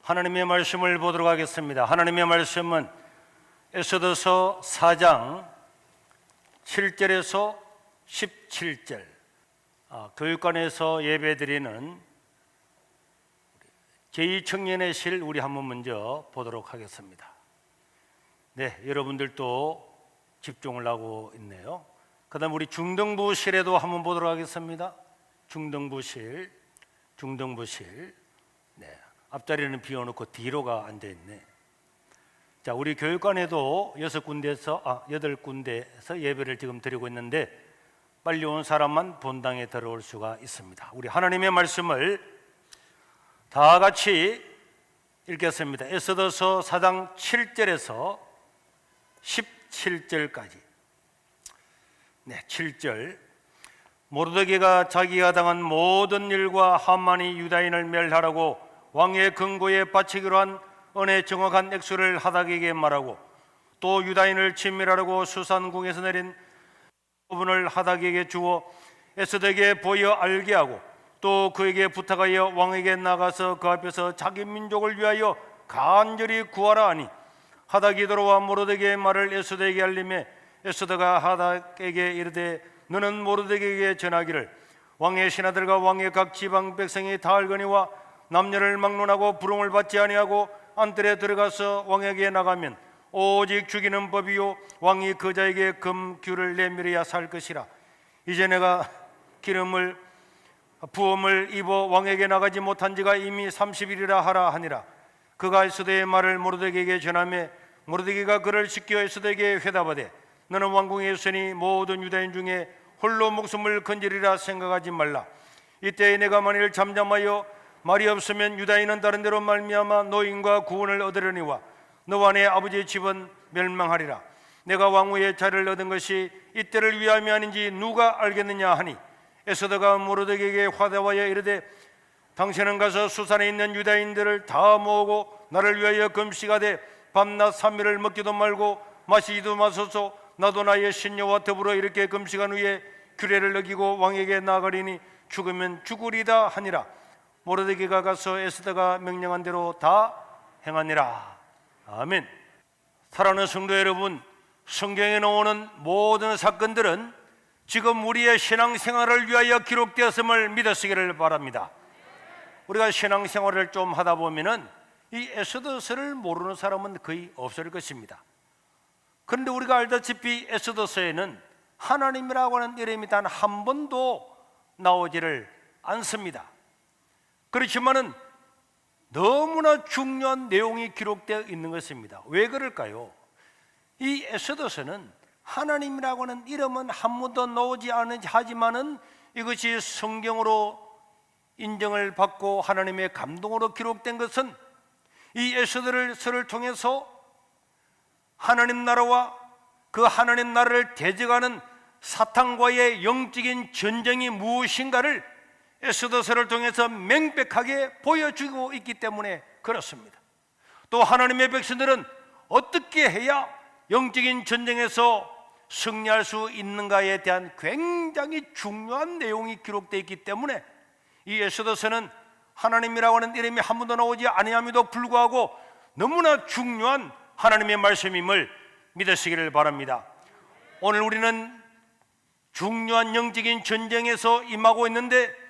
하나님의 말씀을 보도록 하겠습니다. 하나님의 말씀은 에스더서 4장 7절에서 17절, 교육관에서 예배드리는 제2청년의 실 우리 한번 먼저 보도록 하겠습니다. 네, 여러분들도 집중을 하고 있네요. 그 다음 우리 중등부실에도 한번 보도록 하겠습니다. 중등부실. 네, 앞자리는 비워놓고 뒤로가 앉아있네. 자, 우리 교육관에도 8군데에서 예배를 지금 드리고 있는데 빨리 온 사람만 본당에 들어올 수가 있습니다. 우리 하나님의 말씀을 다 같이 읽겠습니다. 에스더서 4장 7절에서 17절까지. 네, 7절. 모르드게가 자기가 당한 모든 일과 하만이 유다인을 멸하라고 왕의 금고에 바치기로 한 은혜 정확한 액수를 하닥에게 말하고, 또 유다인을 진멸하라고 수산궁에서 내린 부분을 하닥에게 주어 에스더에게 보여 알게 하고, 또 그에게 부탁하여 왕에게 나가서 그 앞에서 자기 민족을 위하여 간절히 구하라 하니, 하닥이 돌아와 모르드게의 말을 에스더에게 알리매 에스더가 하닥에게 이르되, 너는 모르드게에게 전하기를 왕의 신하들과 왕의 각 지방 백성이 다 알거니와 남녀를 막론하고 부름을 받지 아니하고 안뜰에 들어가서 왕에게 나가면 오직 죽이는 법이요 왕이 그 자에게 금규를 내밀어야 살 것이라. 이제 내가 부엄을 입어 왕에게 나가지 못한 지가 이미 30일이라 하라 하니라. 그가 에스더의 말을 모르드게에게 전하매 모르드게가 그를 시켜 에스더에게 회답하되, 너는 왕궁에 있으니 모든 유다인 중에 홀로 목숨을 건지리라 생각하지 말라. 이때 내가 만일 잠잠하여 말이 없으면 유다인은 다른 데로 말미암아 노임과 구원을 얻으려니와 너와 내 아버지의 집은 멸망하리라. 내가 왕후의 자리를 얻은 것이 이때를 위함이 아닌지 누가 알겠느냐 하니, 에스더가 모르드게에게 화답하여 이르되, 당신은 가서 수산에 있는 유다인들을 다 모으고 나를 위하여 금식하되 밤낮 3일을 먹지도 말고 마시지도 마소서. 나도 나의 신녀와 더불어 이렇게 금식한 후에 규례를 어기고 왕에게 나아가리니 죽으면 죽으리다 하니라. 모르드게가 가서 에스더가 명령한 대로 다 행하니라. 아멘. 사랑하는 성도 여러분, 성경에 나오는 모든 사건들은 지금 우리의 신앙생활을 위하여 기록되었음을 믿으시기를 바랍니다. 우리가 신앙생활을 좀 하다 보면은 이 에스더서를 모르는 사람은 거의 없을 것입니다. 그런데 우리가 알다시피 에스더서에는 하나님이라고 하는 이름이 단 한 번도 나오지를 않습니다. 그렇지만은 너무나 중요한 내용이 기록되어 있는 것입니다. 왜 그럴까요? 이 에스더서는 하나님이라고 하는 이름은 한 번도 나오지 않은지 하지만은 이것이 성경으로 인정을 받고 하나님의 감동으로 기록된 것은 이 에스더서를 통해서 하나님 나라와 그 하나님 나라를 대적하는 사탄과의 영적인 전쟁이 무엇인가를 에스더서를 통해서 명백하게 보여주고 있기 때문에 그렇습니다. 또 하나님의 백성들은 어떻게 해야 영적인 전쟁에서 승리할 수 있는가에 대한 굉장히 중요한 내용이 기록되어 있기 때문에 이 에스더서는 하나님이라고 하는 이름이 한 번도 나오지 아니함에도 불구하고 너무나 중요한 하나님의 말씀임을 믿으시기를 바랍니다. 오늘 우리는 중요한 영적인 전쟁에서 임하고 있는데,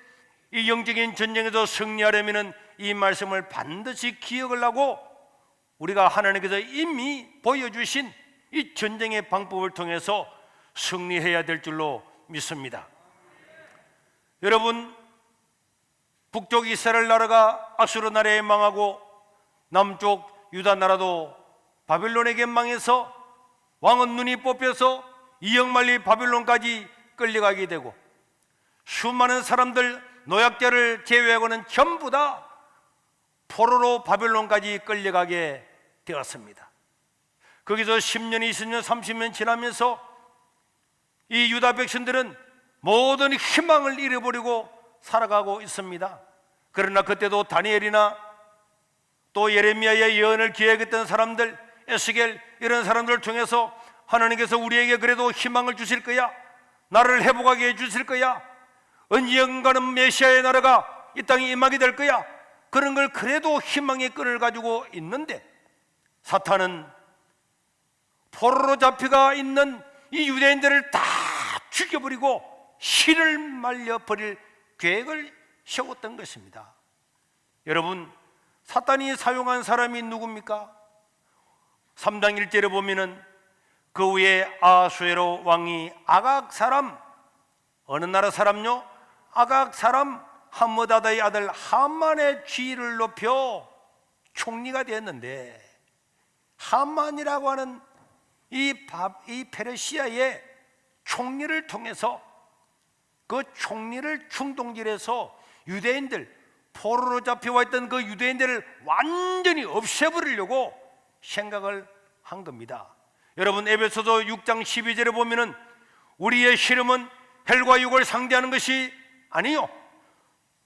이 영적인 전쟁에서 승리하려면 이 말씀을 반드시 기억을 하고 우리가 하나님께서 이미 보여주신 이 전쟁의 방법을 통해서 승리해야 될 줄로 믿습니다. 여러분, 북쪽 이스라엘 나라가 아수르 나라에 망하고 남쪽 유다 나라도 바빌론에게 망해서 왕은 눈이 뽑혀서 이역만리 바빌론까지 끌려가게 되고, 수많은 사람들 노약자를 제외하고는 전부 다 포로로 바빌론까지 끌려가게 되었습니다. 거기서 10년, 20년, 30년 지나면서 이 유다 백성들은 모든 희망을 잃어버리고 살아가고 있습니다. 그러나 그때도 다니엘이나 또 예레미야의 예언을 기획했던 사람들, 에스겔 이런 사람들을 통해서 하나님께서 우리에게 그래도 희망을 주실 거야, 나라를 회복하게 해주실 거야, 언젠가는 메시아의 나라가 이 땅에 임하게 될 거야, 그런 걸 그래도 희망의 끈을 가지고 있는데, 사탄은 포로로 잡혀가 있는 이 유대인들을 다 죽여버리고 실을 말려버릴 계획을 세웠던 것입니다. 여러분, 사탄이 사용한 사람이 누굽니까? 3장 1절에 보면은 그 후에 아수에로 왕이 아각 사람, 어느 나라 사람요? 아각 사람 함므다다의 아들 하만의 지위를 높여 총리가 되었는데, 하만이라고 하는 이 페르시아의 총리를 통해서 그 총리를 충동질해서 유대인들, 포로로 잡혀와 있던 그 유대인들을 완전히 없애버리려고 생각을 한 겁니다. 여러분, 에베소서 6장 12절에 보면은 우리의 씨름은 혈과 육을 상대하는 것이 아니요,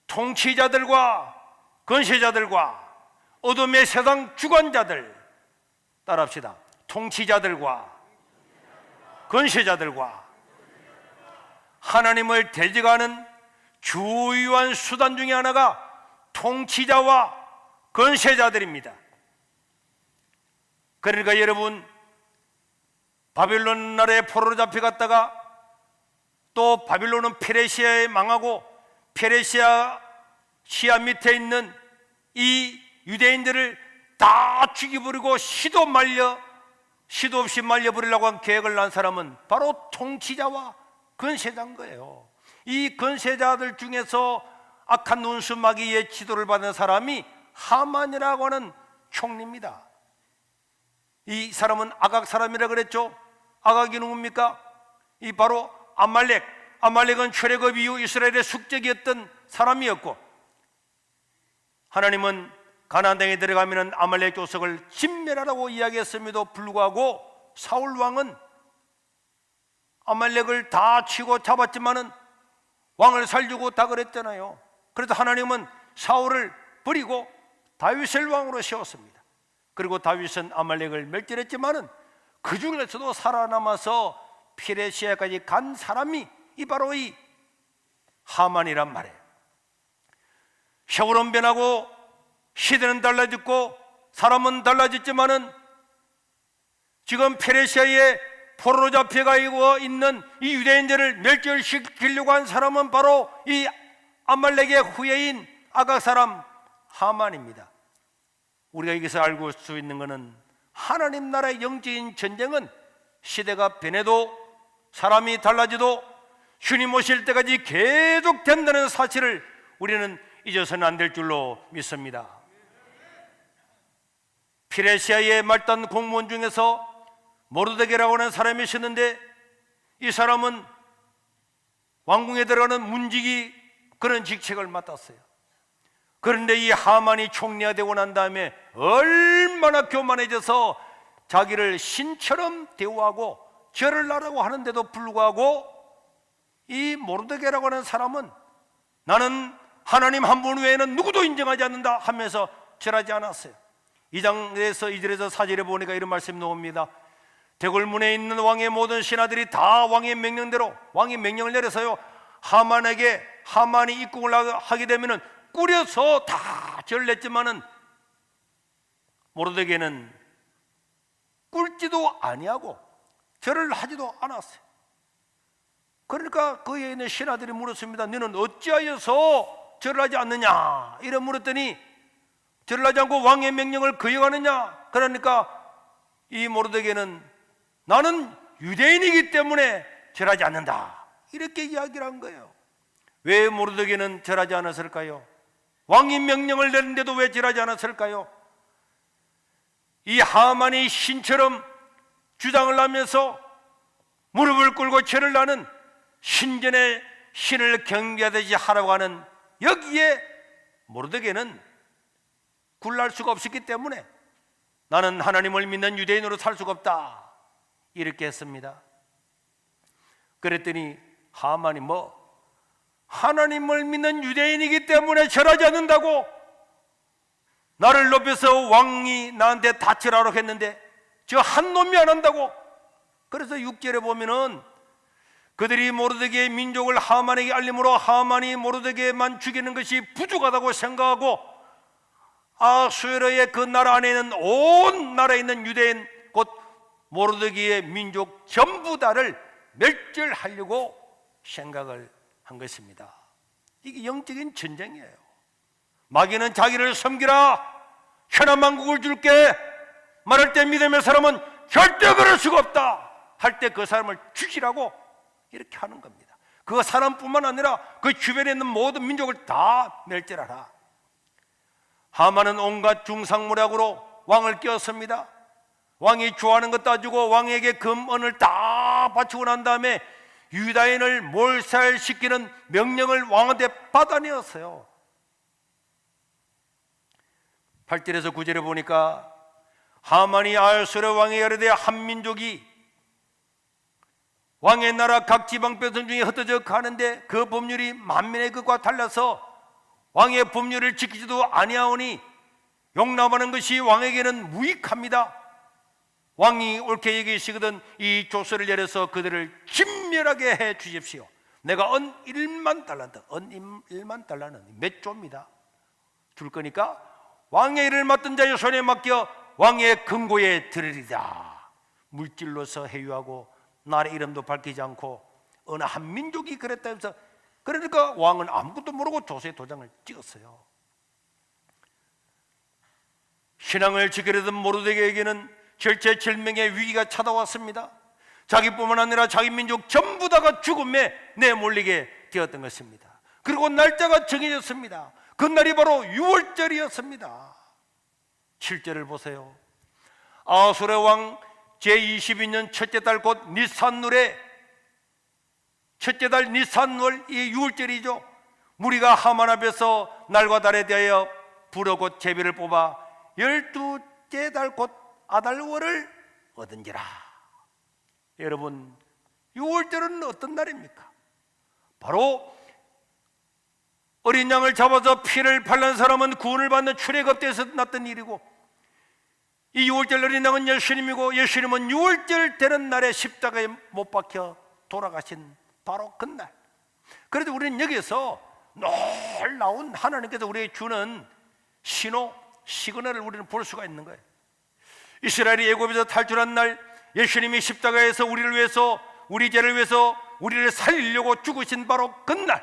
통치자들과 권세자들과 어둠의 세상 주관자들, 따라합시다. 통치자들과 권세자들과 하나님을 대적하는 주요한 수단 중에 하나가 통치자와 권세자들입니다. 그러니까 여러분, 바빌론 나라에 포로로 잡혀갔다가 또 바빌론은 페르시아에 망하고 페르시아 시야 밑에 있는 이 유대인들을 다 죽여버리고 시도 없이 말려버리려고 한 계획을 난 사람은 바로 통치자와 권세자인 거예요. 이 권세자들 중에서 악한 눈수마귀의 지도를 받은 사람이 하만이라고 하는 총리입니다. 이 사람은 아각 사람이라 그랬죠. 아각이 누굽니까? 이 바로 아말렉은 출애굽 이후 이스라엘의 숙적이었던 사람이었고, 하나님은 가나안 땅에 들어가면 아말렉 족속을 진멸하라고 이야기했음에도 불구하고 사울 왕은 아말렉을 다 치고 잡았지만은 왕을 살리고 다 그랬잖아요. 그래서 하나님은 사울을 버리고 다윗을 왕으로 세웠습니다. 그리고 다윗은 아말렉을 멸절했지만은 그 중에서도 살아남아서 피레시아까지 간 사람이 바로 이 하만이란 말이에요. 세월은 변하고 시대는 달라졌고 사람은 달라졌지만은 지금 페르시아에 포로로 잡혀가 있는 이 유대인들을 멸절시키려고 한 사람은 바로 이 아말렉의 후예인 아각 사람 하만입니다. 우리가 여기서 알고 수 있는 것은 하나님 나라의 영적인 전쟁은 시대가 변해도 사람이 달라져도 주님 오실 때까지 계속 된다는 사실을 우리는 잊어서는 안 될 줄로 믿습니다. 피레시아의 말단 공무원 중에서 모르드게라고 하는 사람이 있었는데, 이 사람은 왕궁에 들어가는 문지기 그런 직책을 맡았어요. 그런데 이 하만이 총리가 되고 난 다음에 얼마나 교만해져서 자기를 신처럼 대우하고 절을 하라고 하는데도 불구하고 이 모르드게라고 하는 사람은 나는 하나님 한 분 외에는 누구도 인정하지 않는다 하면서 절하지 않았어요. 2장에서 2절에서 4절에 보니까 이런 말씀이 나옵니다. 대궐문에 있는 왕의 모든 신하들이 다 왕의 명령대로, 왕이 명령을 내려서요, 하만이 입궁을 하게 되면은 꾸려서 다 절을 냈지만은 모르드게는 꿇지도 아니하고 절을 하지도 않았어요. 그러니까 그에 있는 신하들이 물었습니다. 너는 어찌하여서 절을 하지 않느냐? 이래 물었더니 절을 하지 않고 왕의 명령을 거역하느냐? 그러니까 이 모르드게는 나는 유대인이기 때문에 절하지 않는다, 이렇게 이야기를 한 거예요. 왜 모르드게는 절하지 않았을까요? 왕이 명령을 내는데도 왜 절하지 않았을까요? 이 하만이 신처럼 주장을 하면서 무릎을 꿇고 절을 하는 신전의 신을 경배하듯이 하라고 하는 여기에 모르드게는 굴날 수가 없었기 때문에 나는 하나님을 믿는 유대인으로 살 수가 없다, 이렇게 했습니다. 그랬더니 하만이 하나님을 믿는 유대인이기 때문에 절하지 않는다고 나를 높여서 왕이 나한테 다 절하라고 했는데 저 한 놈이 안 한다고. 그래서 6절에 보면은 그들이 모르드게의 민족을 하만에게 알림으로 하만이 모르드게만 죽이는 것이 부족하다고 생각하고 아수에르의 그 나라 안에 있는 온 나라에 있는 유대인 곧 모르드기의 민족 전부 다를 멸절하려고 생각을 한 것입니다. 이게 영적인 전쟁이에요. 마귀는 자기를 섬기라, 현한 만국을 줄게 말할 때 믿음의 사람은 절대 그럴 수가 없다 할 때 그 사람을 죽이라고 이렇게 하는 겁니다. 그 사람뿐만 아니라 그 주변에 있는 모든 민족을 다 멸절하라. 하만은 온갖 중상모략으로 왕을 끼웠습니다. 왕이 좋아하는 것 따주고 왕에게 금은을 다 바치고 난 다음에 유다인을 몰살시키는 명령을 왕한테 받아내었어요. 8절에서 9절에 보니까 하만이 아하수에르 왕에 이르되 한 민족이 왕의 나라 각 지방 백성 중에 흩어져 가는데 그 법률이 만민의 것과 달라서 왕의 법률을 지키지도 아니하오니 용납하는 것이 왕에게는 무익합니다. 왕이 옳게 여기시거든 이 조서를 내려서 그들을 진멸하게 해 주십시오. 내가 은 1만 달란트, 은 1만 달러는 몇 조입니다. 줄 거니까 왕의 일을 맡은 자의 손에 맡겨 왕의 금고에 들으리다. 물질로서 해유하고 나라의 이름도 밝히지 않고 어느 한 민족이 그랬다 해서, 그러니까 왕은 아무것도 모르고 조서에 도장을 찍었어요. 신앙을 지키려던 모르드게에게는 절체절명의 위기가 찾아왔습니다. 자기뿐만 아니라 자기 민족 전부 다가 죽음에 내몰리게 되었던 것입니다. 그리고 날짜가 정해졌습니다. 그날이 바로 6월절이었습니다. 7절을 보세요. 아수르 왕 제22년 첫째 달 곧 니산월에, 첫째 달 니산월 이 6월절이죠. 무리가 하만 앞에서 날과 달에 대하여 불어 곧 제비를 뽑아 12째 달 곧 아달월을 얻은지라. 여러분, 6월절은 어떤 날입니까? 바로 어린 양을 잡아서 피를 발란 사람은 구원을 받는 출애굽때에서 났던 일이고, 이 6월절 어린 양은 예수님이고, 예수님은 6월절 되는 날에 십자가에 못 박혀 돌아가신 바로 그날. 그래도 우리는 여기에서 놀라운 하나님께서 우리에게 주는 신호, 시그널을 우리는 볼 수가 있는 거예요. 이스라엘이 애굽에서 탈출한 날, 예수님이 십자가에서 우리를 위해서, 우리 죄를 위해서 우리를 살리려고 죽으신 바로 그날,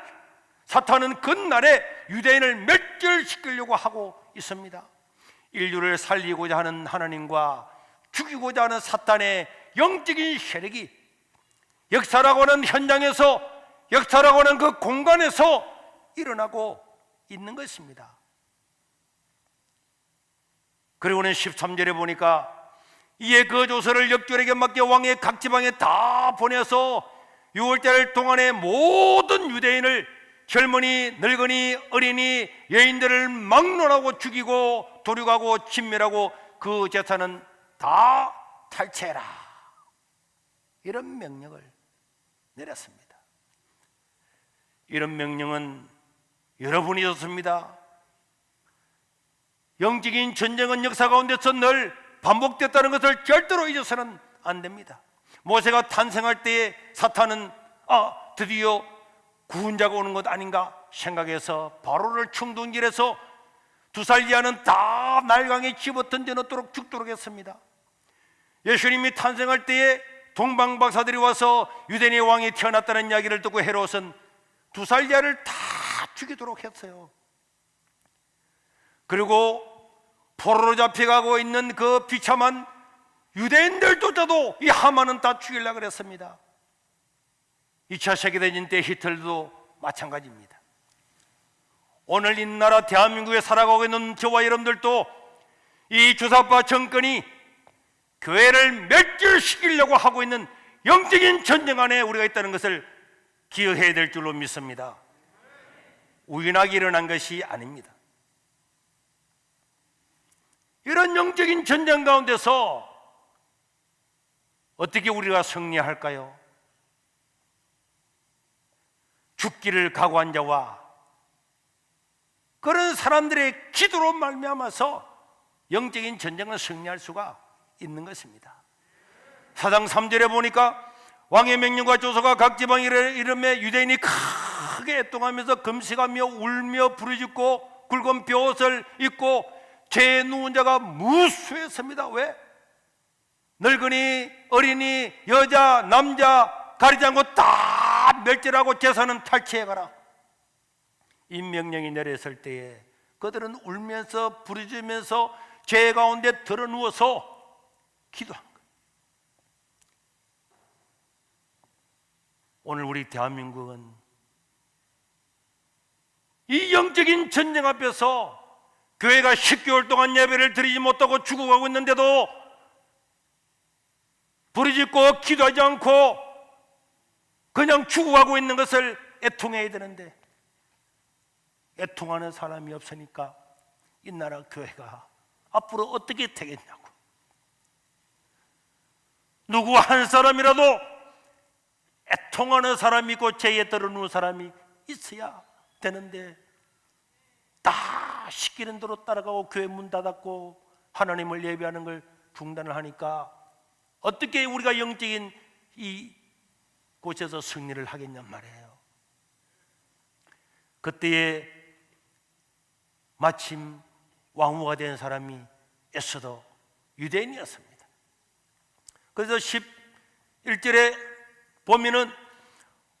사탄은 그날에 유대인을 멸절시키려고 하고 있습니다. 인류를 살리고자 하는 하나님과 죽이고자 하는 사탄의 영적인 세력이 역사라고 하는 현장에서, 역사라고 하는 그 공간에서 일어나고 있는 것입니다. 그리고는 13절에 보니까 이에 그 조서를 역졸에게 맡겨 왕의 각 지방에 다 보내서 6월달 동안에 모든 유대인을, 젊은이, 늙은이, 어린이, 여인들을 막론하고 죽이고 도륙하고 진멸하고 그 재산은 다 탈취해라, 이런 명령을 내렸습니다. 이런 명령은 여러분이 줬습니다. 영적인 전쟁은 역사 가운데서 늘 반복됐다는 것을 절대로 잊어서는 안 됩니다. 모세가 탄생할 때에 사탄은 드디어 구원자가 오는 것 아닌가 생각해서 바로를 충동질해서 2살 이하는 다 날강에 집어 던져 넣도록 죽도록 했습니다. 예수님이 탄생할 때에 동방 박사들이 와서 유대인의 왕이 태어났다는 이야기를 듣고 헤롯은 2살 이하를 다 죽이도록 했어요. 그리고 포로로 잡혀가고 있는 그 비참한 유대인들조차도 이 하만은 다 죽이려고 그랬습니다. 2차 세계대전 때 히틀러도 마찬가지입니다. 오늘 이 나라 대한민국에 살아가고 있는 저와 여러분들도 이 주사파 정권이 교회를 멸절시키려고 하고 있는 영적인 전쟁 안에 우리가 있다는 것을 기억해야 될 줄로 믿습니다. 우연하게 일어난 것이 아닙니다. 이런 영적인 전쟁 가운데서 어떻게 우리가 승리할까요? 죽기를 각오한 자와 그런 사람들의 기도로 말미암아서 영적인 전쟁을 승리할 수가 있는 것입니다. 사장 3절에 보니까 왕의 명령과 조서가 각 지방에 이르매 유대인이 크게 애통하면서 금식하며 울며 부르짖고 굵은 벼옷을 입고 죄에 누운 자가 무수했습니다. 왜? 늙은이, 어린이, 여자, 남자 가리지 않고 다 멸절하고 제사는 탈취해가라. 이 명령이 내렸을 때에 그들은 울면서 부르짖으면서 죄 가운데 드러누워서 기도한 거예요. 오늘 우리 대한민국은 이 영적인 전쟁 앞에서 교회가 10개월 동안 예배를 드리지 못하고 죽어가고 있는데도 부르짖고 기도하지 않고 그냥 죽어가고 있는 것을 애통해야 되는데 애통하는 사람이 없으니까 이 나라 교회가 앞으로 어떻게 되겠냐고. 누구 한 사람이라도 애통하는 사람이 있고 죄에 들어누운 사람이 있어야 되는데 다 시키는 대로 따라가고 교회 문 닫았고 하나님을 예배하는 걸 중단을 하니까 어떻게 우리가 영적인 이 곳에서 승리를 하겠냔 말이에요. 그때에 마침 왕후가 된 사람이 에스더 유대인이었습니다. 그래서 11절에 보면은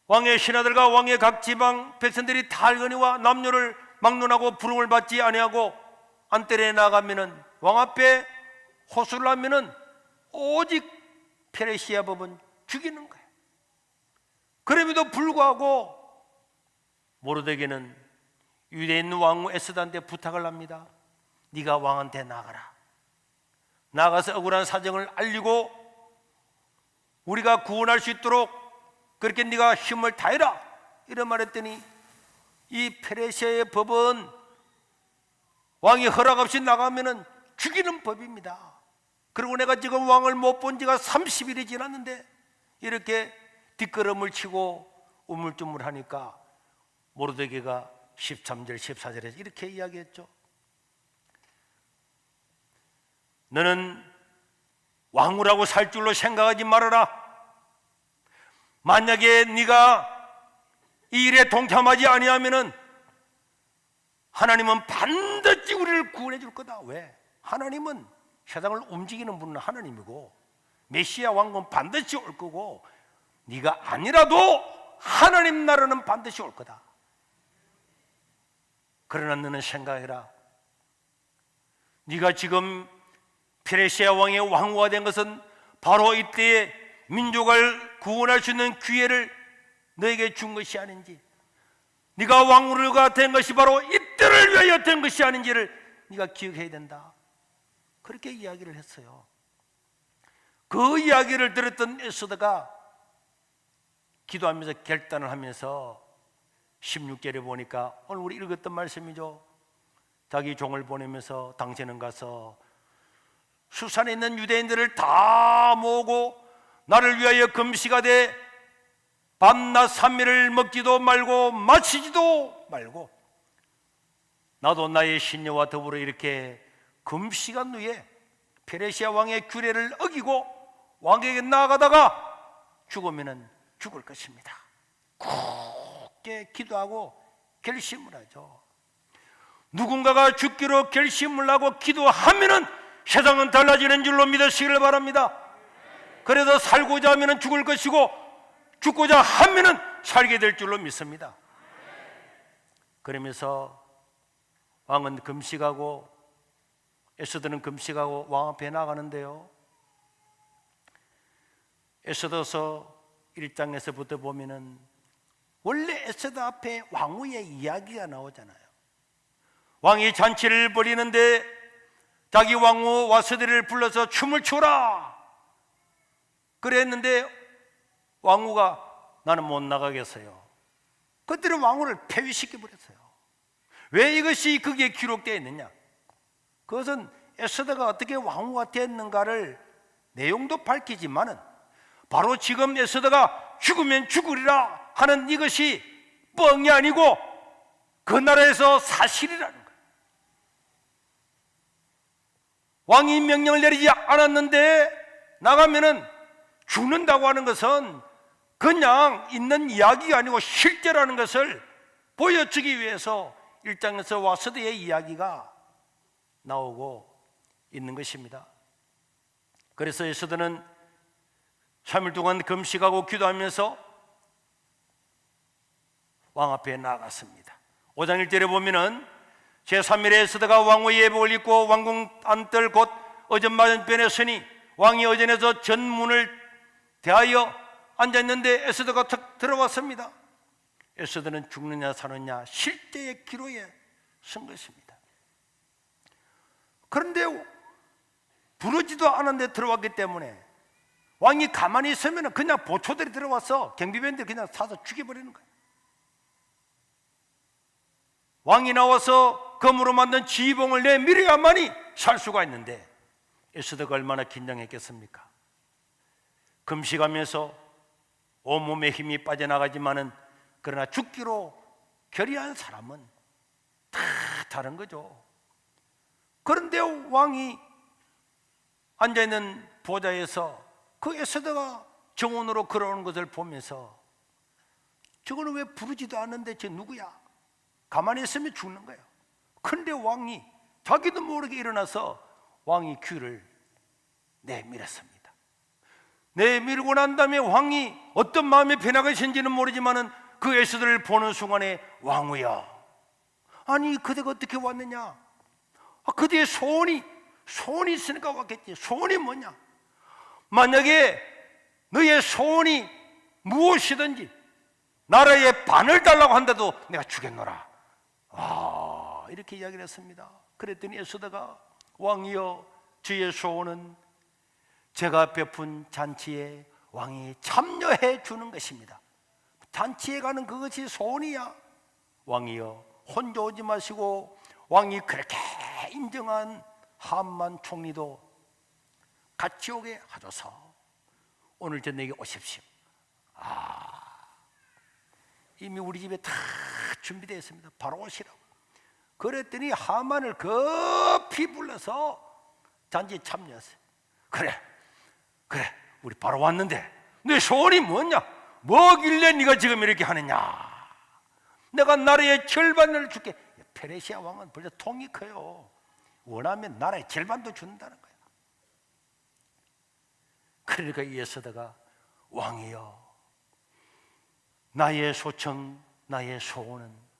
왕의 신하들과 왕의 각 지방 백성들이 다 알거니와 남녀를 막론하고 부름을 받지 아니하고 안뜰에 나가면은 왕 앞에 호소를 하면은 오직 페르시아 법은 죽이는 거예요. 그럼에도 불구하고 모르드게는 유대에 있는 왕후 에스더한테 부탁을 합니다. 네가 왕한테 나가라. 나가서 억울한 사정을 알리고 우리가 구원할 수 있도록 그렇게 네가 힘을 다해라. 이런 말했더니 이 페르시아의 법은 왕이 허락 없이 나가면은 죽이는 법입니다. 그리고 내가 지금 왕을 못 본 지가 30일이 지났는데 이렇게 뒷걸음을 치고 우물쭈물하니까 모르드게가 13절 14절에서 이렇게 이야기했죠. 너는 왕후라고 살 줄로 생각하지 말아라. 만약에 네가 이 일에 동참하지 아니하면은 하나님은 반드시 우리를 구원해 줄 거다. 왜? 하나님은 세상을 움직이는 분은 하나님이고 메시아 왕국은 반드시 올 거고 네가 아니라도 하나님 나라는 반드시 올 거다. 그러나 너는 생각해라. 네가 지금 페르시아 왕의 왕후가 된 것은 바로 이때에 민족을 구원할 수 있는 기회를 너에게 준 것이 아닌지, 네가 왕후가 된 것이 바로 이때를 위하여 된 것이 아닌지를 네가 기억해야 된다. 그렇게 이야기를 했어요. 그 이야기를 들었던 에스더가 기도하면서 결단을 하면서 16절에 보니까 오늘 우리 읽었던 말씀이죠. 자기 종을 보내면서 당신은 가서 수산에 있는 유대인들을 다 모으고 나를 위하여 금시가 돼 밤낮 3일을 먹지도 말고 마시지도 말고 나도 나의 신녀와 더불어 이렇게 금시간 후에 페르시아 왕의 규례를 어기고 왕에게 나아가다가 죽으면 죽을 것입니다. 굳게 기도하고 결심을 하죠. 누군가가 죽기로 결심을 하고 기도하면은 세상은 달라지는 줄로 믿으시기를 바랍니다. 그래서 살고자 하면은 죽을 것이고 죽고자 하면은 살게 될 줄로 믿습니다. 그러면서 왕은 금식하고 에스더는 금식하고 왕 앞에 나가는데요, 에스더서 1장에서부터 보면은 원래 에스더 앞에 왕후의 이야기가 나오잖아요. 왕이 잔치를 벌이는데 자기 왕후 와스들을 불러서 춤을 추라 그랬는데 왕후가 나는 못 나가겠어요. 그들은 왕후를 폐위시켜버렸어요. 왜 이것이 거기에 기록되어 있느냐? 그것은 에스더가 어떻게 왕후가 됐는가를 내용도 밝히지만은 바로 지금 에스더가 죽으면 죽으리라 하는 이것이 뻥이 아니고 그 나라에서 사실이라는 거예요. 왕이 명령을 내리지 않았는데 나가면은 죽는다고 하는 것은 그냥 있는 이야기가 아니고 실제라는 것을 보여주기 위해서 1장에서 와스드의 이야기가 나오고 있는 것입니다. 그래서 에스더는 3일 동안 금식하고 기도하면서 왕 앞에 나아갔습니다. 5장 1절에 보면은 제3일에 에스더가 왕의 예복을 입고 왕궁 안뜰 곧 어전 맞은편에 서니 왕이 어전에서 전문을 대하여 앉아있는데 에스더가 탁 들어왔습니다. 에스더는 죽느냐 사느냐 실제의 기로에 선 것입니다. 그런데 부르지도 않았는데 들어왔기 때문에 왕이 가만히 있으면 그냥 보초들이 들어와서 경비병들이 그냥 사서 죽여버리는 거예요. 왕이 나와서 금으로 만든 지휘봉을 내밀어야만이 살 수가 있는데 에스더가 얼마나 긴장했겠습니까? 금식하면서 온몸에 힘이 빠져나가지만은 그러나 죽기로 결의한 사람은 다 다른 거죠. 그런데 왕이 앉아있는 보좌에서 그 에스더가 정원으로 걸어오는 것을 보면서 저거는 왜 부르지도 않는데 저 누구야? 가만히 있으면 죽는 거예요. 그런데 왕이 자기도 모르게 일어나서 왕이 귀를 내밀었습니다. 내밀고 난 다음에 왕이 어떤 마음의 변화가 있었는지는 모르지만은 그 에스더를 보는 순간에 왕후야, 아니 그대가 어떻게 왔느냐? 그대의 소원이 있으니까 왔겠지. 소원이 뭐냐? 만약에 너의 소원이 무엇이든지 나라의 반을 달라고 한다도 내가 주겠노라. 이렇게 이야기를 했습니다. 그랬더니 에스더가 왕이여, 주의 소원은 제가 베푼 잔치에 왕이 참여해 주는 것입니다. 잔치에 가는 그것이 소원이야. 왕이여, 혼자 오지 마시고 왕이 그렇게 인정한 함만 총리도 같이 오게 하소서. 오늘 저녁에 오십시오. 이미 우리 집에 다 준비되어 있습니다. 바로 오시라고. 그랬더니 하만을 급히 불러서 잔치에 참여했어요. 그래 우리 바로 왔는데 내 소원이 뭐냐? 뭐길래 네가 지금 이렇게 하느냐? 내가 나라의 절반을 줄게. 페르시아 왕은 벌써 통이 커요. 원하면 나라의 절반도 준다는 거야. 그러니까 이 에스더가 왕이여, 나의 소청, 나의 소원은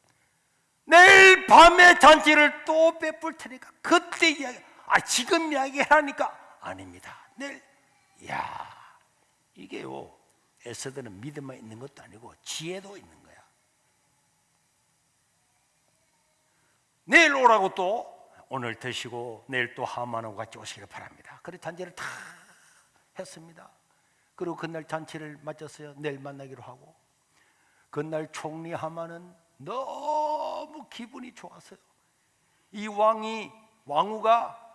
내일 밤에 잔치를 또 베풀 테니까 그때 이야기. 지금 이야기하니까 아닙니다. 내일. 이게요, 에스더는 믿음만 있는 것도 아니고 지혜도 있는 거야. 내일 오라고 또 오늘 드시고 내일 또 하만하고 같이 오시길 바랍니다. 그래서 잔치를 다 했습니다. 그리고 그날 잔치를 마쳤어요. 내일 만나기로 하고. 그날 총리 하만은 너무 기분이 좋았어요. 이 왕후가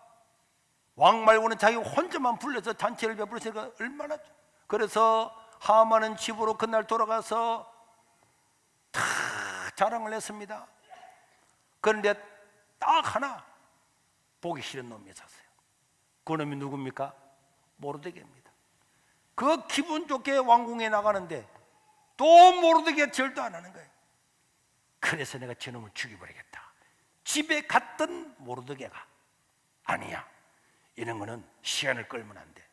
왕 말고는 자기 혼자만 불러서 잔치를 베풀었으니까 얼마나. 그래서 하만은 집으로 그날 돌아가서 다 자랑을 했습니다. 그런데 딱 하나 보기 싫은 놈이 있었어요. 그 놈이 누굽니까? 모르드게입니다. 그 기분 좋게 왕궁에 나가는데 또 모르드게 절도 안 하는 거예요. 그래서 내가 저놈을 죽여버리겠다. 집에 갔던 모르드게가 아니야. 이런 거는 시간을 끌면 안 돼.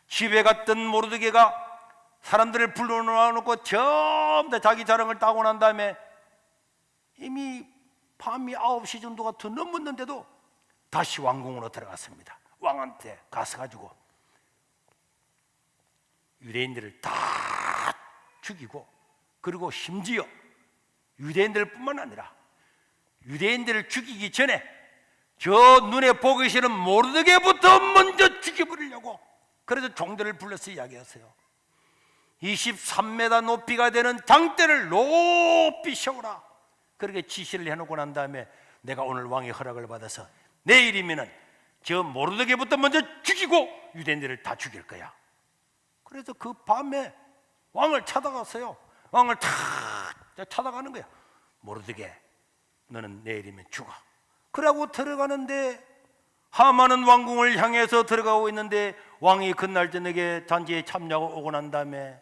집에 갔던 모르드게가 사람들을 불러놓고 전부 다 자기 자랑을 따고 난 다음에 이미 밤이 9시 정도가 더 넘었는데도 다시 왕궁으로 들어갔습니다. 왕한테 가서 가지고 유대인들을 다 죽이고, 그리고 심지어 유대인들 뿐만 아니라 유대인들을 죽이기 전에 저 눈에 보기 싫은 모르드게부터 먼저 죽여버리려고. 그래서 종들을 불러서 이야기하세요. 23m 높이가 되는 장대를 높이 세우라. 그렇게 지시를 해놓고 난 다음에 내가 오늘 왕의 허락을 받아서 내일이면은 저 모르드게부터 먼저 죽이고 유대인들을 다 죽일 거야. 그래서 그 밤에 왕을 찾아갔어요. 왕을 다 찾아가는 거야. 모르드게, 너는 내일이면 죽어. 그러고 들어가는데 하만은 왕궁을 향해서 들어가고 있는데 왕이 그날 저녁에 잔치에 참여하고 오고 난 다음에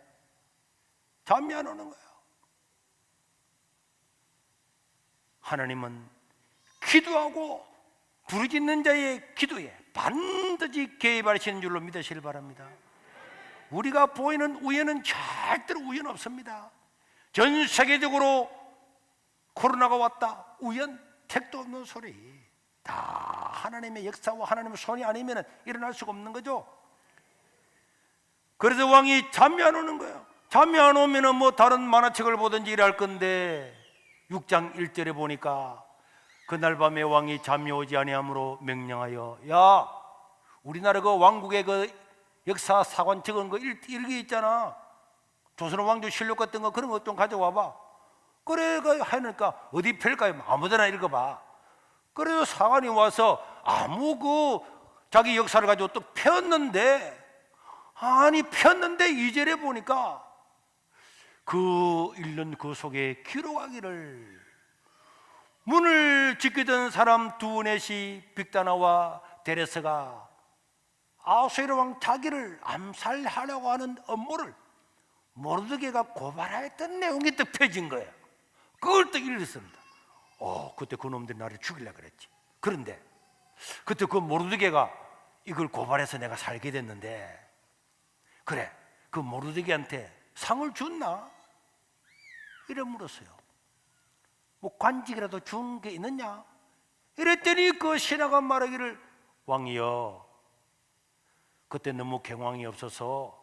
잠이 안 오는 거예요. 하나님은 기도하고 부르짖는 자의 기도에 반드시 개입하시는 줄로 믿으시길 바랍니다. 우리가 보이는 우연은 절대로 우연 없습니다. 전 세계적으로 코로나가 왔다, 우연, 택도 없는 소리. 다 하나님의 역사와 하나님의 손이 아니면 일어날 수가 없는 거죠. 그래서 왕이 잠이 안 오는 거예요. 잠이 안 오면 뭐 다른 만화책을 보든지 일할 건데 6장 1절에 보니까 그날 밤에 왕이 잠이 오지 아니하므로 명령하여, 야, 우리나라 그 왕국의 그 역사 사관 적은 거 일기 있잖아. 조선 왕조 실록 같은 거, 그런 거 좀 가져와봐. 그래 하니까 어디 펼까요? 아무데나 읽어봐. 그래서 사관이 와서 아무 그 자기 역사를 가지고 또 폈는데, 아니 폈는데 2절에 보니까 그 읽는 그 속에 기록하기를, 문을 지키던 사람 두넷이 빅다나와 데레스가 아수에르 왕 자기를 암살하려고 하는 업무를 모르드게가 고발하였던 내용이 또 펴진 거예요. 그걸 또 읽었습니다. 그때 그 놈들이 나를 죽이려고 그랬지. 그런데 그때 그 모르드게가 이걸 고발해서 내가 살게 됐는데, 그래, 그 모르드게한테 상을 줬나? 이래 물었어요. 뭐 관직이라도 준 게 있느냐? 이랬더니 그 신하가 말하기를, 왕이여, 그때 너무 경황이 없어서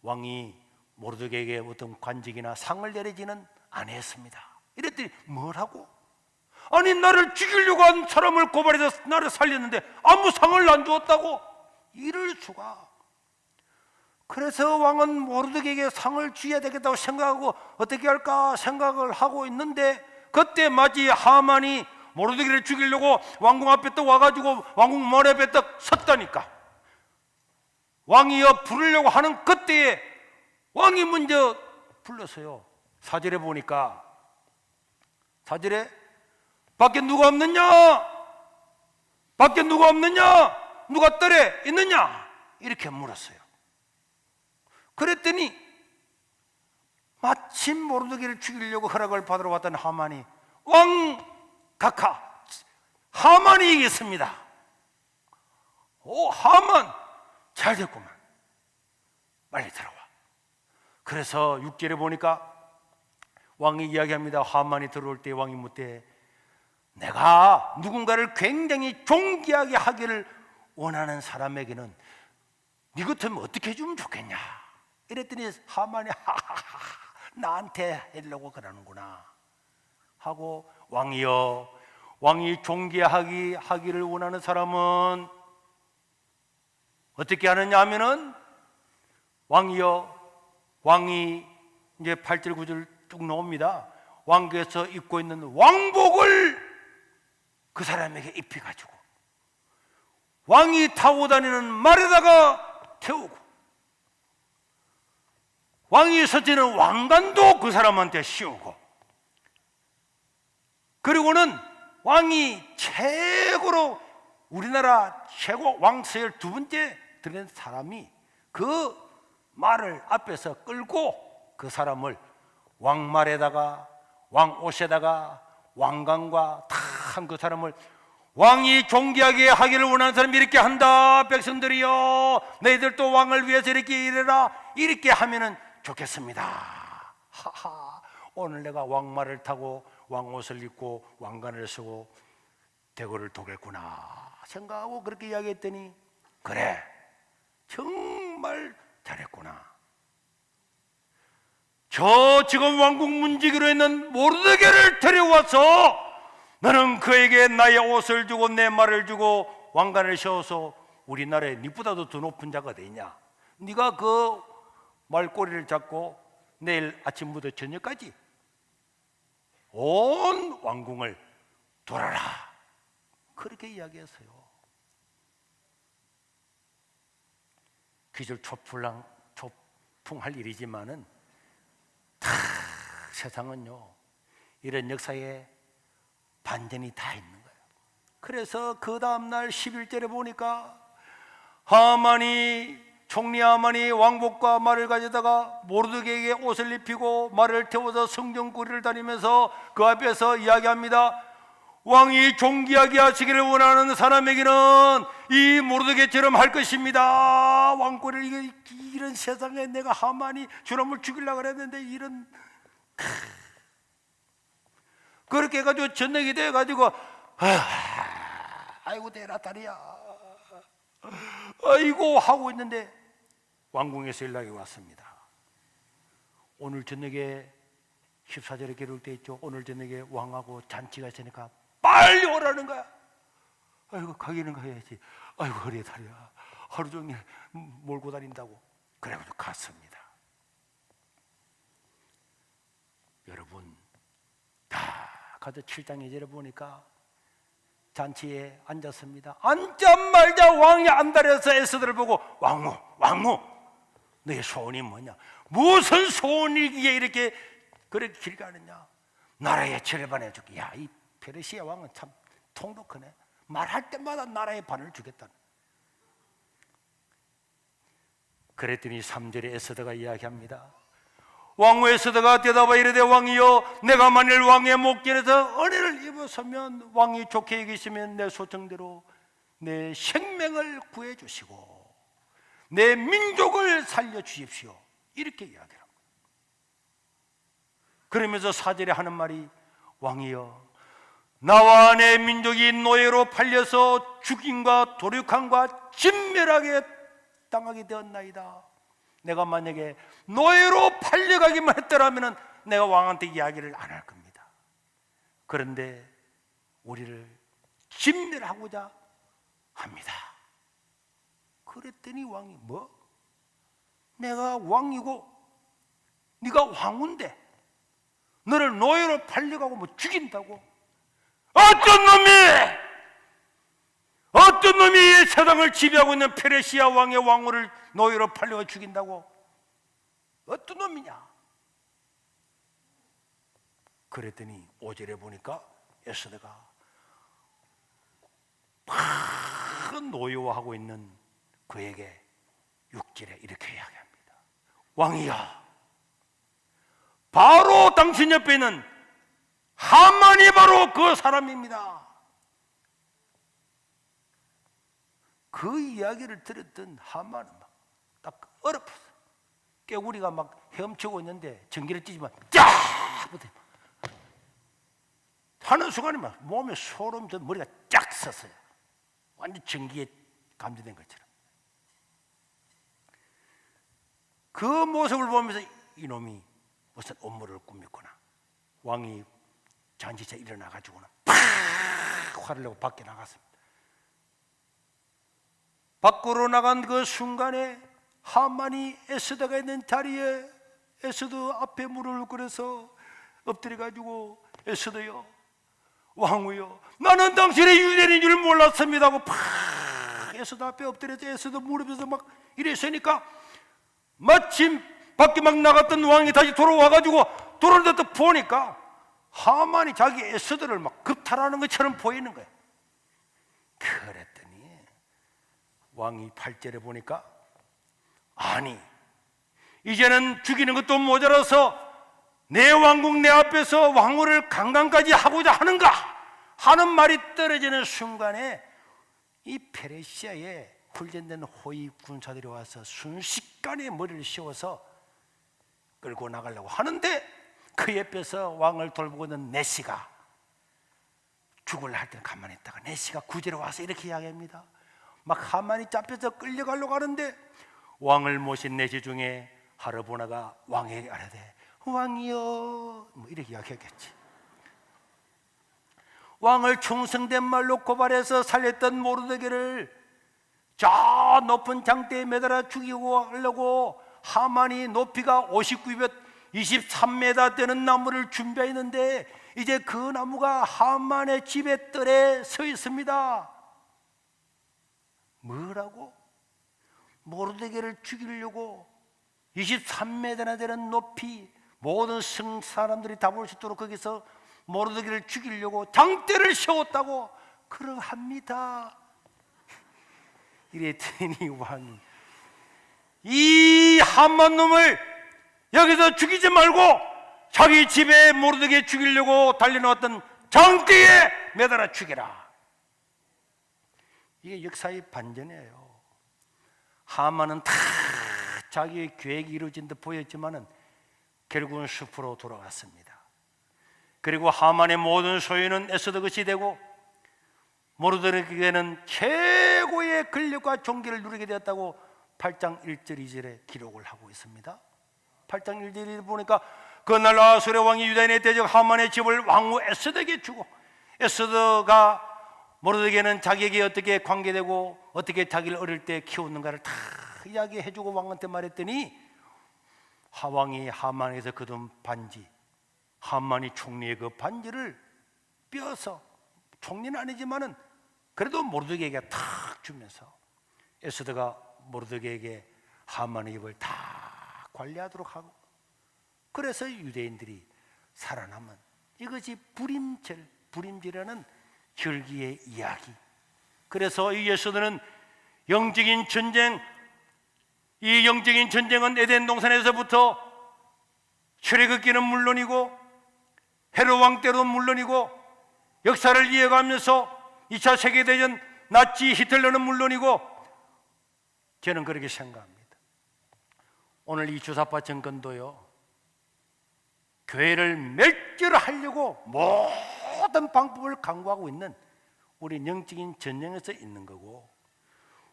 왕이 모르드게에게 어떤 관직이나 상을 내리지는 않았습니다. 이랬더니 뭐라고? 아니, 나를 죽이려고 한 사람을 고발해서 나를 살렸는데 아무 상을 안 주었다고? 이럴 수가. 그래서 왕은 모르드게에게 상을 줘야 되겠다고 생각하고 어떻게 할까 생각을 하고 있는데, 그때 마치 하만이 모르드게를 죽이려고 왕궁 앞에 또 와가지고 왕궁 머리 앞에 딱 섰다니까. 왕이여 부르려고 하는 그때에 왕이 먼저 불렀어요. 4절에 보니까, 4절에 밖에 누가 없느냐? 밖에 누가 없느냐? 누가 뜰에 있느냐? 이렇게 물었어요. 그랬더니 마침 모르드게를 죽이려고 허락을 받으러 왔던 하만이, 왕 각하, 하만이 이겼습니다. 오, 하만 잘 됐구만, 빨리 들어와. 그래서 6절에 보니까 왕이 이야기합니다. 하만이 들어올 때 왕이 묻되, 내가 누군가를 굉장히 존귀하게 하기를 원하는 사람에게는 네 같으면 어떻게 해주면 좋겠냐? 이랬더니 하만이 나한테 하려고 그러는구나 하고, 왕이여, 왕이 존귀하기를 원하는 사람은 어떻게 하느냐 하면은, 왕이여, 왕이 이제 8절 9절 쭉 나옵니다. 왕께서 입고 있는 왕복을 그 사람에게 입혀가지고 왕이 타고 다니는 말에다가 태우고, 왕이 서지는 왕관도 그 사람한테 씌우고, 그리고는 왕이 최고로 우리나라 최고 왕서열 2번째 들은 사람이 그 말을 앞에서 끌고 그 사람을 왕말에다가 왕옷에다가 왕관과 다 한 그 사람을, 왕이 존귀하게 하기를 원하는 사람이 이렇게 한다. 백성들이여, 너희들도 왕을 위해서 이렇게 일해라. 이렇게 하면은 좋겠습니다. 하하, 오늘 내가 왕말을 타고 왕옷을 입고 왕관을 쓰고 대궐을 도겠구나 생각하고 그렇게 이야기했더니, 그래, 정말 잘했구나. 저 지금 왕국 문지기로 있는 모르드게를 데려와서 너는 그에게 나의 옷을 주고 내 말을 주고 왕관을 씌워서 우리나라에 니보다도 더 높은 자가 되냐? 네가 그 말꼬리를 잡고 내일 아침부터 저녁까지 온 왕궁을 돌아라. 그렇게 이야기했어요. 기절초풍할 일이지만은 다 세상은요, 이런 역사에 반전이 다 있는 거예요. 그래서 그 다음날 11절에 보니까 하만이, 총리 하만이 왕복과 말을 가져다가 모르드게에게 옷을 입히고 말을 태워서 성전구리를 다니면서 그 앞에서 이야기합니다. 왕이 존귀하게 하시기를 원하는 사람에게는 이 모르드게처럼 할 것입니다. 왕권을 이런 세상에 내가 하만이 저놈을 죽이려고 그랬는데 이런 그렇게 해가지고 전쟁이 돼가지고 아이고 내라 다리야 아이고 하고 있는데 왕궁에서 연락이 왔습니다. 오늘 저녁에 14절에 기록되어 있죠. 오늘 저녁에 왕하고 잔치가 있으니까 빨리 오라는 거야. 아이고 가기는 가야지. 아이고 허리에 다리야 하루 종일 몰고 다닌다고. 그래가지고 갔습니다. 여러분 다 가서 7장 2절에 보니까 잔치에 앉았습니다. 앉자마자 왕이 안달해서 에스더를 보고 왕후 너의 소원이 뭐냐? 무슨 소원이기에 이렇게 그렇게 길 가느냐? 나라의 절반 해줄게. 야, 이 페르시아 왕은 참 통도 크네. 말할 때마다 나라의 반을 주겠다는. 그랬더니 3절에 에스더가 이야기합니다. 왕후 에스더가 대답하여 이르되 왕이여 내가 만일 왕의 목전에서 은혜를 입었으면 왕이 좋게 여기시면 내 소청대로 내 생명을 구해 주시고 내 민족을 살려 주십시오. 이렇게 이야기합니다. 그러면서 4절에 하는 말이 왕이여 나와 내 민족이 노예로 팔려서 죽임과 도륙함과 진멸하게 당하게 되었나이다. 내가 만약에 노예로 팔려가기만 했더라면 내가 왕한테 이야기를 안 할 겁니다. 그런데 우리를 진멸하고자 합니다. 그랬더니 왕이 뭐? 내가 왕이고 네가 왕인데 너를 노예로 팔려가고 뭐 죽인다고? 어떤 놈이 이 세상을 지배하고 있는 페르시아 왕의 왕후를 노예로 팔려가 죽인다고? 어떤 놈이냐? 그랬더니 5절에 보니까 에스더가 큰 노여워하고 있는 그에게 6절에 이렇게 이야기합니다. 왕이야 바로 당신 옆에 있는 하만이 바로 그 사람입니다. 그 이야기를 들었던 하만은 막 딱 얼어붙어. 깨구리가 막 헤엄치고 있는데 전기를 찌지만 쫙 붙어. 하는 순간에 막 몸에 소름 돋 머리가 쫙 섰어요. 완전 전기에 감지된 것처럼. 그 모습을 보면서 이놈이 무슨 업무를 꾸몄구나. 왕이 잔치차 일어나가지고는 팍 화를 내고 밖에 나갔습니다. 밖으로 나간 그 순간에 하만이 에스더가 있는 자리에 에스더 앞에 무릎을 꿇어서 엎드려가지고 에스더요 왕후요 나는 당신의 유대인인 줄 몰랐습니다 하고 팍 에스더 앞에 엎드려서 에스더 무릎에서 막 이랬으니까 마침 밖에 막 나갔던 왕이 다시 돌아와가지고 돌아오는데 또 보니까 하만이 자기 에스더를 막 급탈하는 것처럼 보이는 거예요. 그랬더니 왕이 8절에 보니까 아니 이제는 죽이는 것도 모자라서 내 왕국 내 앞에서 왕후를 강간까지 하고자 하는가 하는 말이 떨어지는 순간에 이 페르시아에 훈련된 호위 군사들이 와서 순식간에 머리를 씌워서 끌고 나가려고 하는데 그 옆에서 왕을 돌보고 있는 내시가 죽을라 할 때는 가만히 있다가 내시가 구절에 와서 이렇게 이야기합니다. 막 하만이 잡혀서 끌려가려고 하는데 왕을 모신 내시 중에 하르보나가 왕에게 아뢰되 왕이여 뭐 이렇게 이야기했겠지. 왕을 충성된 말로 고발해서 살렸던 모르드게를 저 높은 장대에 매달아 죽이고 하려고 하만이 높이가 59뼘 23m 되는 나무를 준비했는데 이제 그 나무가 하만의 집의 뜰에 서 있습니다. 뭐라고? 모르드게를 죽이려고 23m나 되는 높이 모든 사람들이 다 볼 수 있도록 거기서 모르드게를 죽이려고 장대를 세웠다고 그러합니다. 이랬더니 왕이 이 하만 놈을 여기서 죽이지 말고 자기 집에 모르드게 죽이려고 달려나왔던 장대에 매달아 죽여라. 이게 역사의 반전이에요. 하만은 다 자기의 계획이 이루어진 듯 보였지만은 결국은 숲으로 돌아갔습니다. 그리고 하만의 모든 소유는 에스더 것이 되고 모르드게는 최고의 권력과 존귀를 누리게 되었다고 8장 1절 2절에 기록을 하고 있습니다. 8장 1절에 보니까 그날 아수르 왕이 유다인의 대적 하만의 집을 왕후 에스더에게 주고, 에스더가 모르드게는 자기에게 어떻게 관계되고 어떻게 자기를 어릴 때 키웠는가를 다 이야기해주고 왕한테 말했더니 하왕이 하만에서 거둔 반지, 하만이 총리의 그 반지를 빼어서, 총리는 아니지만은 그래도 모르드게에게 탁 주면서 에스더가 모르드게에게 하만의 입을 다 관리하도록 하고, 그래서 유대인들이 살아남은, 이것이 불임절이라는 절기의 이야기. 그래서 이 에스더는 영적인 전쟁, 이 영적인 전쟁은 에덴 동산에서부터 출애굽기는 물론이고 헤롯 왕 때도 물론이고 역사를 이어가면서 2차 세계대전 나치 히틀러는 물론이고, 저는 그렇게 생각합니다. 오늘 이 주사파 정권도요, 교회를 멸절하려고 모든 방법을 강구하고 있는 우리 영적인 전쟁에서 있는 거고,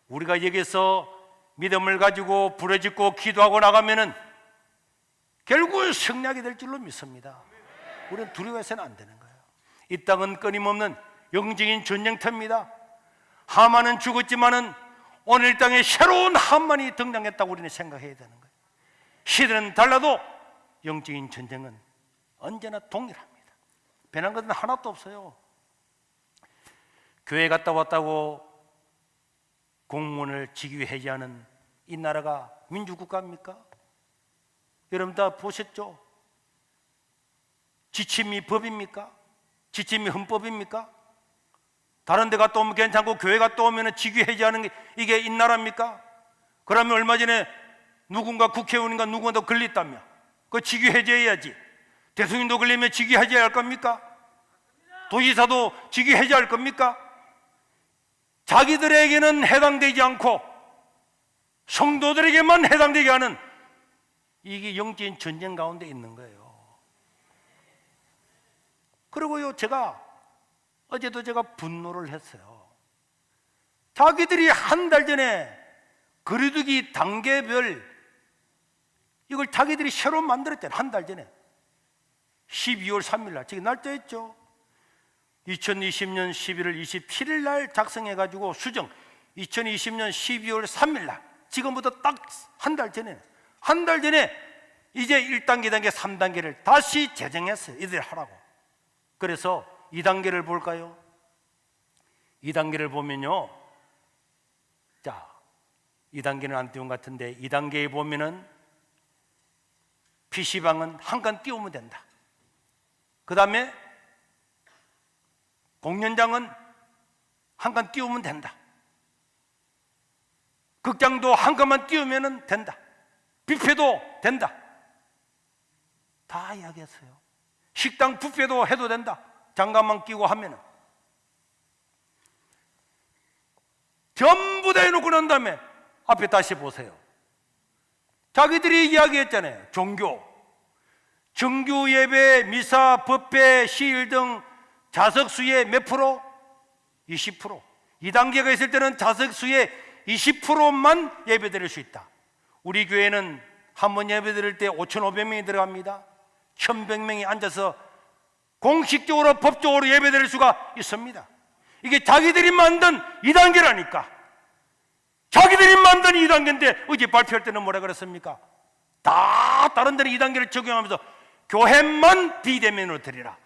우리가 여기서 믿음을 가지고 부르짖고 기도하고 나가면은 결국은 승리하게 될 줄로 믿습니다. 우리는 두려워해서는 안 되는 거예요. 이 땅은 끊임없는 영적인 전쟁터입니다. 하만은 죽었지만은 오늘 땅에 새로운 하만이 등장했다고 우리는 생각해야 되는 거예요. 시대는 달라도 영적인 전쟁은 언제나 동일합니다. 변한 것은 하나도 없어요. 교회 갔다 왔다고 공무원을 직위해제하는 이 나라가 민주국가입니까? 여러분 다 보셨죠? 지침이 법입니까? 지침이 헌법입니까? 다른 데 갔다 오면 괜찮고 교회 갔다 오면 직위해제하는 게 이게 이 나라입니까? 그러면 얼마 전에 누군가 국회의원인가 누군가 더 걸렸다며, 그거 직위해제해야지. 대통령도 걸리면 직위해제할 겁니까? 도지사도 직위해제할 겁니까? 자기들에게는 해당되지 않고 성도들에게만 해당되게 하는, 이게 영적인 전쟁 가운데 있는 거예요. 그리고요, 어제도 제가 분노를 했어요. 자기들이 한 달 전에 거리두기 단계별 이걸 자기들이 새로 만들었잖아요. 한 달 전에 12월 3일 날, 저기 날짜였죠. 2020년 11월 27일 날 작성해가지고 수정 2020년 12월 3일 날, 지금부터 딱 한 달 전에 이제 1단계, 2단계, 3단계를 다시 제정했어요. 이들 하라고. 그래서 2단계를 볼까요? 2단계를 보면요, 자, 2단계는 안 띄운 것 같은데 2단계에 보면은 PC방은 한 칸 띄우면 된다. 그 다음에 공연장은 한 칸 띄우면 된다. 극장도 한 칸만 띄우면 된다. 뷔페도 된다. 다 이야기했어요. 식당 뷔페도 해도 된다. 장갑만 끼고 하면은. 전부 다 해놓고 난 다음에 앞에 다시 보세요. 자기들이 이야기했잖아요. 종교, 정규 예배, 미사, 법회, 시일 등 자석수의 몇 프로? 20%. 2단계가 있을 때는 자석수의 20%만 예배 드릴 수 있다. 우리 교회는 한 번 예배 드릴 때 5,500명이 들어갑니다. 1,100명이 앉아서 공식적으로 법적으로 예배 드릴 수가 있습니다. 이게 자기들이 만든 2단계라니까. 자기들이 만든 2단계인데 어제 발표할 때는 뭐라 그랬습니까? 다 다른 데는 2단계를 적용하면서 교회만 비대면으로 드리라.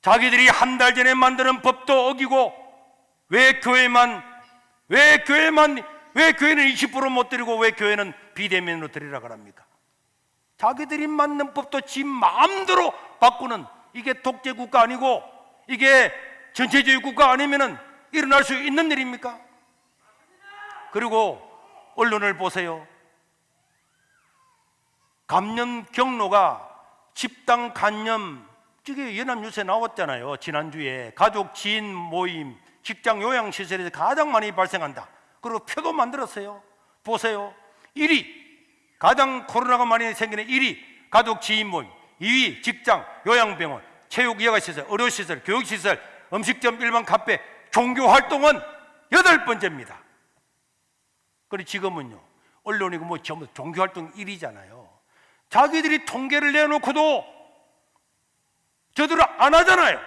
자기들이 한 달 전에 만드는 법도 어기고 왜 교회는 20% 못 드리고 왜 교회는 비대면으로 드리라 그럽니까? 자기들이 만든 법도 지 마음대로 바꾸는, 이게 독재국가 아니고 이게 전체주의 국가 아니면은 일어날 수 있는 일입니까? 그리고 언론을 보세요. 감염 경로가 집단 감염 저게 연합뉴스에 나왔잖아요. 지난주에 가족 지인 모임 직장 요양시설에서 가장 많이 발생한다. 그리고 표도 만들었어요. 보세요. 1위 가장 코로나가 많이 생기는 1위 가족 지인 모임, 2위 직장 요양병원, 체육 여가시설, 의료시설, 교육시설, 음식점, 일반 카페, 종교활동은 8번째입니다. 그리고 지금은요 언론이고 뭐 전부 종교활동 1위잖아요. 자기들이 통계를 내놓고도 저들은 안 하잖아요.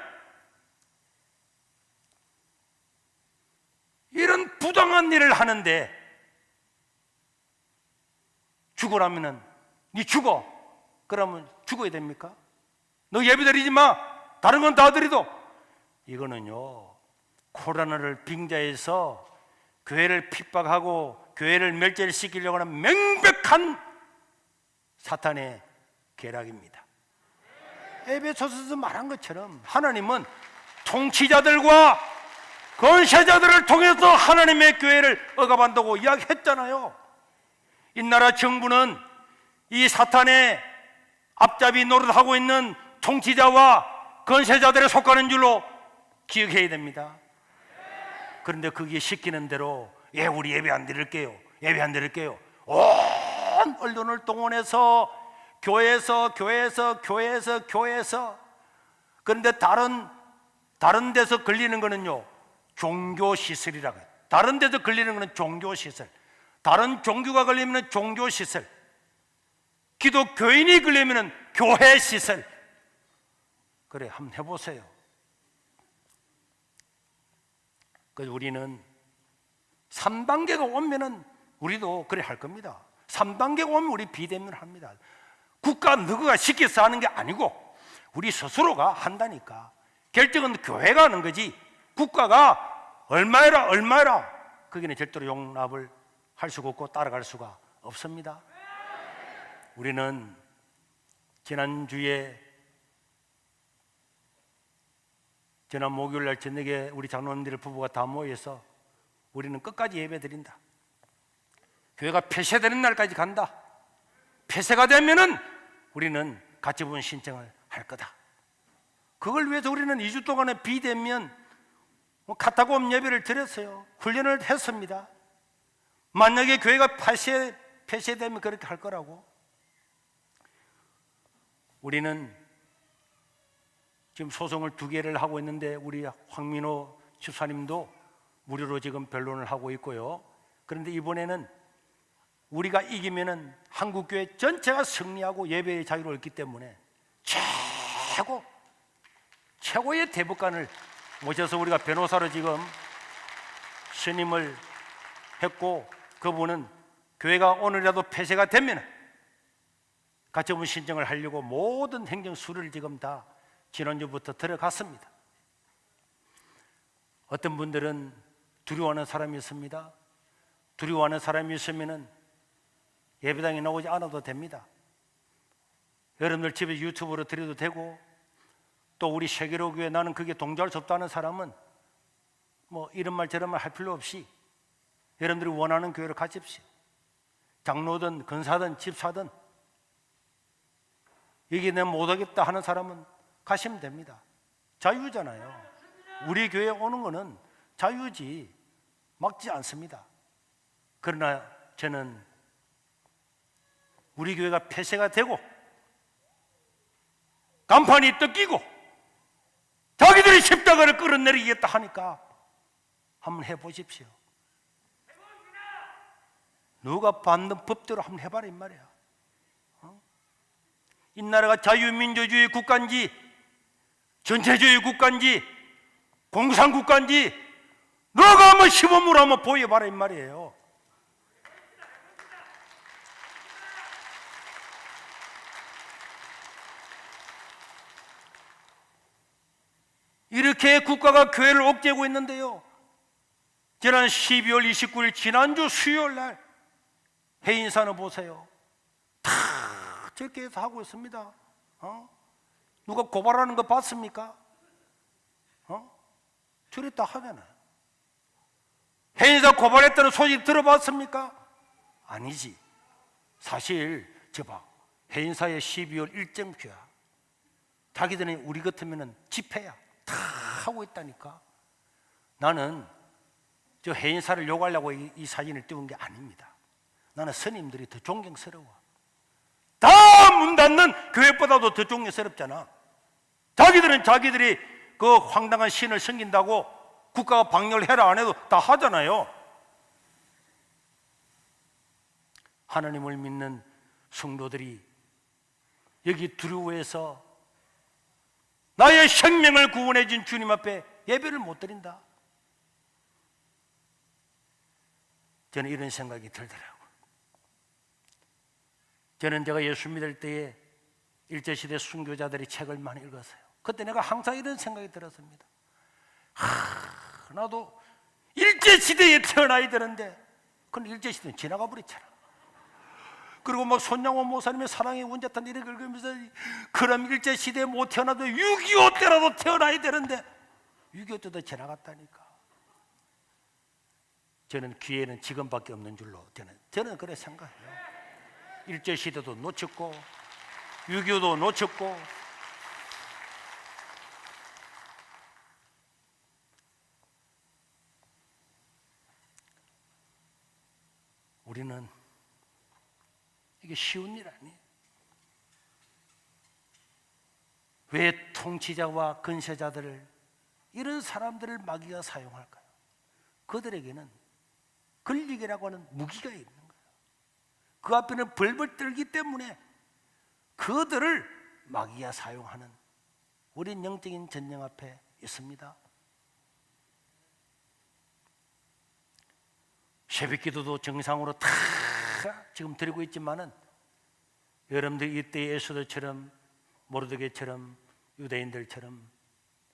이런 부당한 일을 하는데 죽으라면은 니 죽어. 그러면 죽어야 됩니까? 너 예배 드리지 마. 다른 건 다 드리도. 이거는요 코로나를 빙자해서 교회를 핍박하고 교회를 멸절시키려고 하는 명백한 사탄의 계략입니다. 에베소서에서 말한 것처럼 하나님은 통치자들과 권세자들을 통해서 하나님의 교회를 억압한다고 이야기했잖아요. 이 나라 정부는 이 사탄의 앞잡이 노릇하고 있는 통치자와 권세자들에 속하는 줄로 기억해야 됩니다. 그런데 거기에 시키는 대로 우리 예배 안 드릴게요. 예배 안 드릴게요. 온 언론을 동원해서 교회에서 그런데 다른 데서 걸리는 거는요 종교시설이라고 해요. 다른 데서 걸리는 거는 종교시설, 다른 종교가 걸리면 종교시설, 기독교인이 걸리면 교회시설. 그래 한번 해보세요. 그래서 우리는 3단계가 오면은 우리도 그래 할 겁니다. 3단계가 오면 우리 비대면을 합니다. 국가 누구가 시켜서 하는 게 아니고 우리 스스로가 한다니까. 결정은 교회가 하는 거지 국가가 얼마라 거기는 절대로 용납을 할 수가 없고 따라갈 수가 없습니다. 우리는 지난 목요일날 저녁에 우리 장로님들 부부가 다 모여서 우리는 끝까지 예배 드린다. 교회가 폐쇄되는 날까지 간다. 폐쇄가 되면은 우리는 가처분 신청을 할 거다. 그걸 위해서 우리는 2주 동안의 비대면 카타콤 예배를 드렸어요. 훈련을 했습니다. 만약에 교회가 폐쇄되면 그렇게 할 거라고. 우리는 지금 소송을 2개를 하고 있는데 우리 황민호 집사님도 무료로 지금 변론을 하고 있고요. 그런데 이번에는 우리가 이기면은 한국교회 전체가 승리하고 예배의 자유를 얻기 때문에 최고의 대법관을 모셔서 우리가 변호사로 지금 선임을 했고, 그분은 교회가 오늘이라도 폐쇄가 되면 가처분 신청을 하려고 모든 행정 수리를 지금 다 지난주부터 들어갔습니다. 어떤 분들은 두려워하는 사람이 있습니다. 두려워하는 사람이 있으면은 예배당에 나오지 않아도 됩니다. 여러분들 집에 유튜브로 드려도 되고, 또 우리 세계로 교회 나는 그게 동조할 수 없다는 사람은 뭐 이런 말 저런 말 할 필요 없이 여러분들이 원하는 교회를 가십시오. 장로든 근사든 집사든. 이게 내가 못하겠다 하는 사람은 가시면 됩니다. 자유잖아요. 우리 교회에 오는 거는 자유지 막지 않습니다. 그러나 저는 우리 교회가 폐쇄가 되고 간판이 뜯기고 자기들이 십자가를 끌어내리겠다 하니까 한번 해보십시오. 누가 받는 법대로 한번 해봐라 이 말이야. 이 나라가 자유민주주의 국가인지 전체주의 국가인지 공산국가인지 너가 한번 시범으로 한번 보여봐라 이 말이에요. 이렇게 국가가 교회를 옥죄고 있는데요, 지난 12월 29일 지난주 수요일 날 해인사는 보세요. 다 저렇게 해서 하고 있습니다. 누가 고발하는 거 봤습니까? 저래 다 하잖아요. 해인사 고발했다는 소식 들어봤습니까? 아니지. 사실 저봐, 해인사의 12월 일정표야. 자기들은 우리 같으면 집회야 다 하고 있다니까. 나는 저 해인사를 욕하려고 이 사진을 띄운 게 아닙니다. 나는 스님들이 더 존경스러워. 다 문 닫는 교회보다도 더 존경스럽잖아. 자기들은 자기들이 그 황당한 신을 섬긴다고 국가가 방역을 해라 안 해도 다 하잖아요. 하나님을 믿는 성도들이 여기 두려워해서 나의 생명을 구원해 준 주님 앞에 예배를 못 드린다. 저는 이런 생각이 들더라고요. 저는 제가 예수 믿을 때에 일제시대 순교자들이 책을 많이 읽었어요. 그때 내가 항상 이런 생각이 들었습니다. 나도 일제시대에 태어나야 되는데 그건 일제시대는 지나가 버렸잖아. 그리고 막 손양호 모사님의 사랑의 원자탄 이렇게 읽으면서 그럼 일제시대에 못 태어나도 6.25 때라도 태어나야 되는데 6.25 때도 지나갔다니까. 저는 기회는 지금밖에 없는 줄로 저는 그래 생각해요. 일제시대도 놓쳤고 6.25도 놓쳤고 우리는 이게 쉬운 일 아니에요. 왜 통치자와 근세자들을 이런 사람들을 마귀가 사용할까요? 그들에게는 권력이라고 하는 무기가 있는 거예요. 그 앞에는 벌벌 떨기 때문에 그들을 마귀가 사용하는 우린 영적인 전쟁 앞에 있습니다. 새벽기도도 정상으로 다 지금 드리고 있지만은 여러분들 이때 에스더처럼 모르드게처럼 유대인들처럼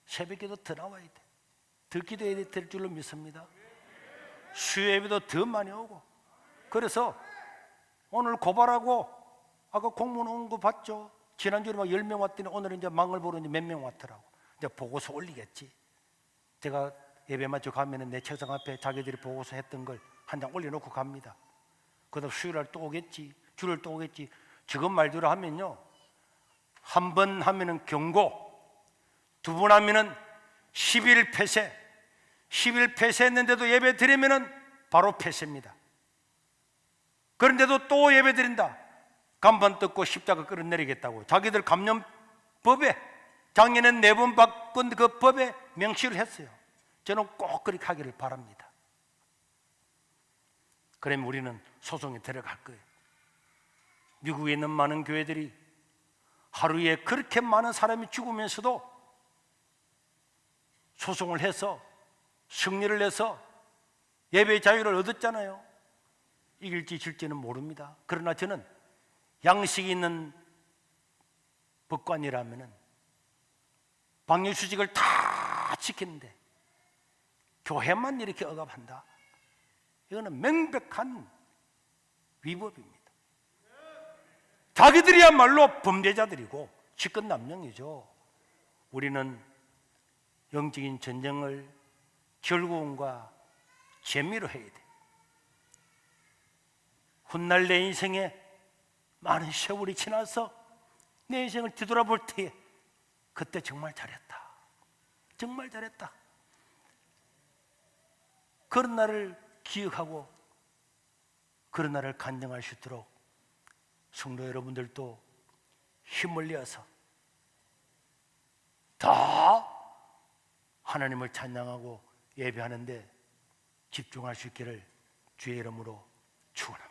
새벽기도 더 나와야 돼. 더 기도해야 될 줄로 믿습니다. 수요예배도 더 많이 오고. 그래서 오늘 고발하고 아까 공무원 온 거 봤죠? 지난주에 막 10명 왔더니 오늘은 이제 망을 보러 몇 명 왔더라고. 이제 보고서 올리겠지. 제가 예배 마치고 가면은 내 책상 앞에 자기들이 보고서 했던 걸 한 장 올려놓고 갑니다. 그다음 수요일날 또 오겠지. 주일 또 오겠지. 지금 말대로 하면요, 한 번 하면은 경고, 두 번 하면은 10일 폐쇄, 10일 폐쇄했는데도 예배 드리면은 바로 폐쇄입니다. 그런데도 또 예배 드린다. 간판 뜯고 십자가 끌어내리겠다고 자기들 감염법에 작년에 4번 바꾼 그 법에 명시를 했어요. 저는 꼭 그렇게 하기를 바랍니다. 그러면 우리는 소송에 들어갈 거예요. 미국에 있는 많은 교회들이 하루에 그렇게 많은 사람이 죽으면서도 소송을 해서 승리를 해서 예배 자유를 얻었잖아요. 이길지 질지는 모릅니다. 그러나 저는 양식이 있는 법관이라면 방역수칙을 다 지키는데 교회만 이렇게 억압한다. 이거는 명백한 위법입니다. 자기들이야말로 범죄자들이고 직권남용이죠. 우리는 영적인 전쟁을 결국은과 재미로 해야 돼. 훗날 내 인생에 많은 세월이 지나서 내 인생을 뒤돌아볼 때에 그때 정말 잘했다. 정말 잘했다. 그런 날을 기억하고 그런 날을 간증할 수 있도록 성도 여러분들도 힘을 내어서 더 하나님을 찬양하고 예배하는데 집중할 수 있기를 주의 이름으로 축원합니다.